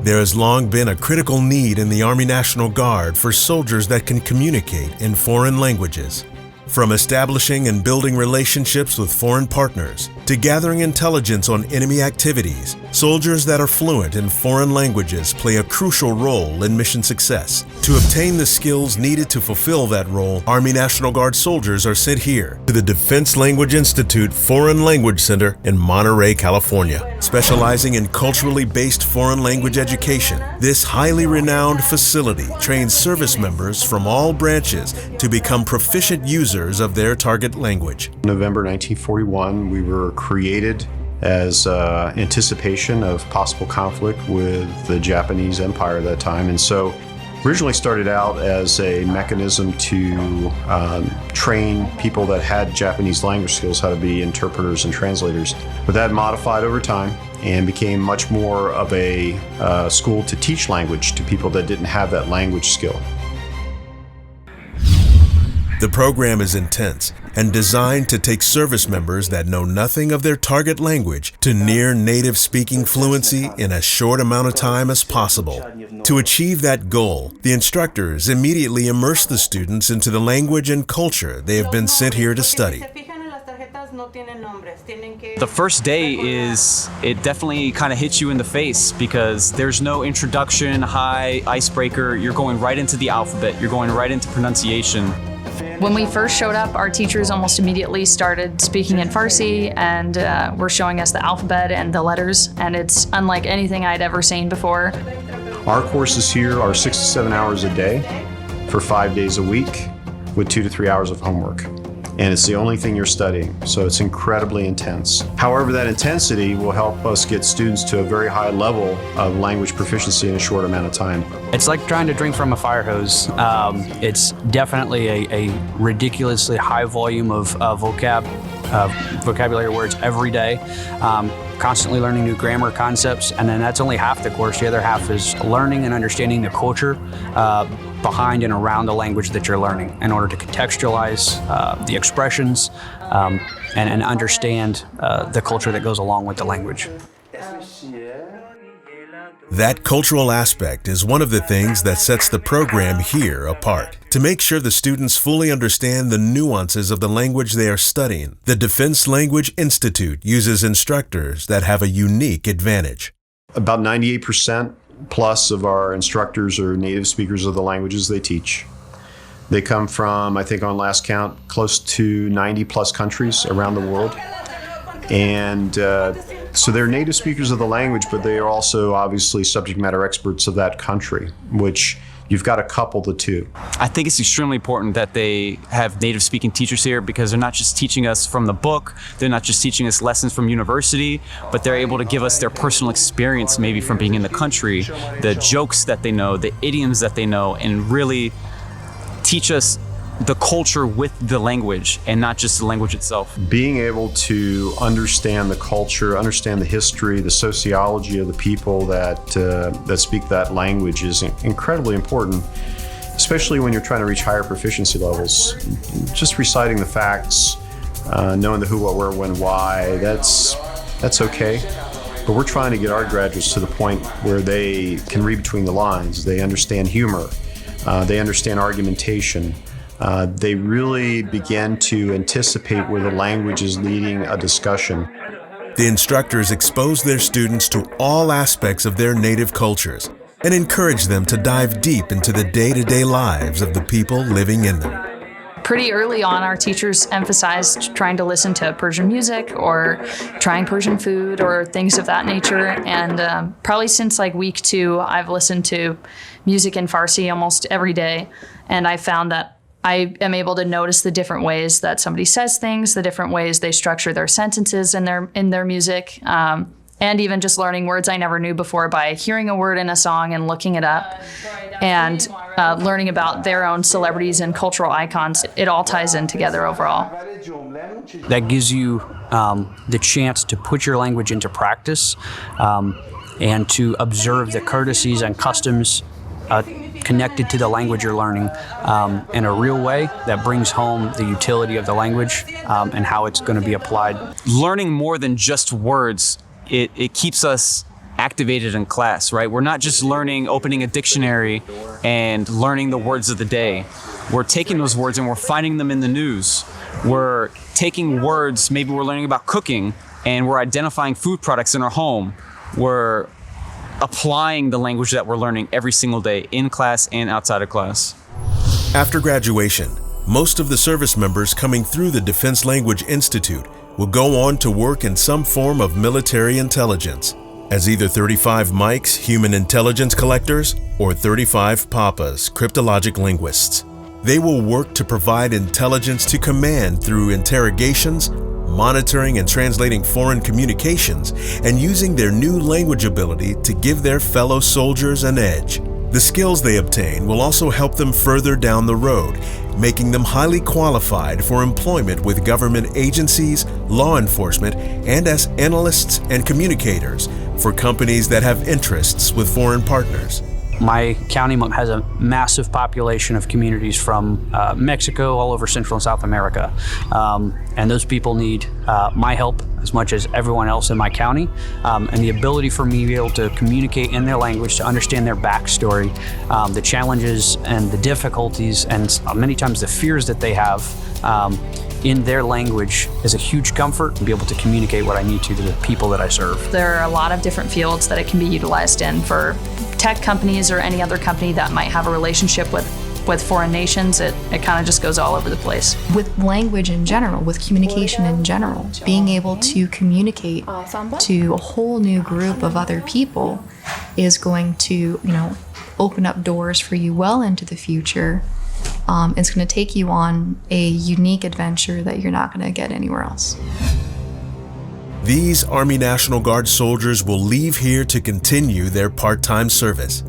There has long been a critical need in the Army National Guard for soldiers that can communicate in foreign languages. From establishing and building relationships with foreign partners to gathering intelligence on enemy activities, soldiers that are fluent in foreign languages play a crucial role in mission success. To obtain the skills needed to fulfill that role, Army National Guard soldiers are sent here to the Defense Language Institute Foreign Language Center in Monterey, California. Specializing in culturally based foreign language education, this highly renowned facility trains service members from all branches to become proficient users of their target language. November 1941, we were created as anticipation of possible conflict with the Japanese Empire at that time. And so originally started out as a mechanism to train people that had Japanese language skills how to be interpreters and translators. But that modified over time and became much more of a school to teach language to people that didn't have that language skill. The program is intense and designed to take service members that know nothing of their target language to near native speaking fluency in as short amount of time as possible. To achieve that goal, the instructors immediately immerse the students into the language and culture they have been sent here to study. The first day it definitely kind of hits you in the face because there's no introduction, hi, icebreaker. You're going right into the alphabet. You're going right into pronunciation. When we first showed up, our teachers almost immediately started speaking in Farsi and were showing us the alphabet and the letters, and it's unlike anything I'd ever seen before. Our courses here are 6 to 7 hours a day for 5 days a week with 2 to 3 hours of homework. And it's the only thing you're studying, so it's incredibly intense. However, that intensity will help us get students to a very high level of language proficiency in a short amount of time. It's like trying to drink from a fire hose. It's definitely a ridiculously high volume of vocabulary words every day. Constantly learning new grammar concepts, and then that's only half the course. The other half is learning and understanding the culture behind and around the language that you're learning in order to contextualize the expressions and understand the culture that goes along with the language. That cultural aspect is one of the things that sets the program here apart. To make sure the students fully understand the nuances of the language they are studying, the Defense Language Institute uses instructors that have a unique advantage. About 98% plus of our instructors are native speakers of the languages they teach. They come from, I think on last count, close to 90 plus countries around the world. And so they're native speakers of the language, but they are also obviously subject matter experts of that country, which you've got to couple the two. I think it's extremely important that they have native speaking teachers here because they're not just teaching us from the book, they're not just teaching us lessons from university, but they're able to give us their personal experience maybe from being in the country, the jokes that they know, the idioms that they know, and really teach us the culture with the language and not just the language itself. Being able to understand the culture, understand the history, the sociology of the people that speak that language is incredibly important, especially when you're trying to reach higher proficiency levels. Just reciting the facts, knowing the who, what, where, when, why, that's okay. But we're trying to get our graduates to the point where they can read between the lines, they understand humor, they understand argumentation. They really begin to anticipate where the language is leading a discussion. The instructors expose their students to all aspects of their native cultures and encourage them to dive deep into the day-to-day lives of the people living in them. Pretty early on, our teachers emphasized trying to listen to Persian music or trying Persian food or things of that nature. And probably since like week 2, I've listened to music in Farsi almost every day. And I found that I am able to notice the different ways that somebody says things, the different ways they structure their sentences in their music, and even just learning words I never knew before by hearing a word in a song and looking it up, and learning about their own celebrities and cultural icons. It all ties in together overall. That gives you the chance to put your language into practice and to observe the courtesies and customs connected to the language you're learning in a real way that brings home the utility of the language and how it's going to be applied. Learning more than just words, it keeps us activated in class, right? We're not just opening a dictionary and learning the words of the day. We're taking those words and we're finding them in the news. We're taking words, maybe we're learning about cooking, and we're identifying food products in our home. We're applying the language that we're learning every single day in class and outside of class. After graduation, most of the service members coming through the Defense Language Institute will go on to work in some form of military intelligence, as either 35 Mikes, human intelligence collectors, or 35 Papas, cryptologic linguists. They will work to provide intelligence to command through interrogations, monitoring and translating foreign communications, and using their new language ability to give their fellow soldiers an edge. The skills they obtain will also help them further down the road, making them highly qualified for employment with government agencies, law enforcement, and as analysts and communicators for companies that have interests with foreign partners. My county has a massive population of communities from Mexico, all over Central and South America. And those people need my help as much as everyone else in my county. And the ability for me to be able to communicate in their language, to understand their backstory, the challenges and the difficulties, and many times the fears that they have in their language is a huge comfort to be able to communicate what I need to the people that I serve. There are a lot of different fields that it can be utilized in for tech companies or any other company that might have a relationship with foreign nations. It kind of just goes all over the place. With language in general, with communication in general, being able to communicate to a whole new group of other people is going to, open up doors for you well into the future. It's going to take you on a unique adventure that you're not going to get anywhere else. These Army National Guard soldiers will leave here to continue their part-time service,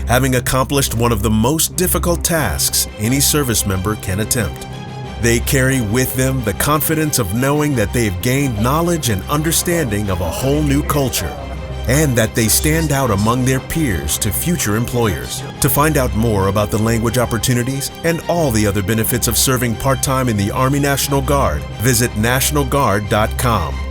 having accomplished one of the most difficult tasks any service member can attempt. They carry with them the confidence of knowing that they have gained knowledge and understanding of a whole new culture, and that they stand out among their peers to future employers. To find out more about the language opportunities and all the other benefits of serving part-time in the Army National Guard, visit nationalguard.com.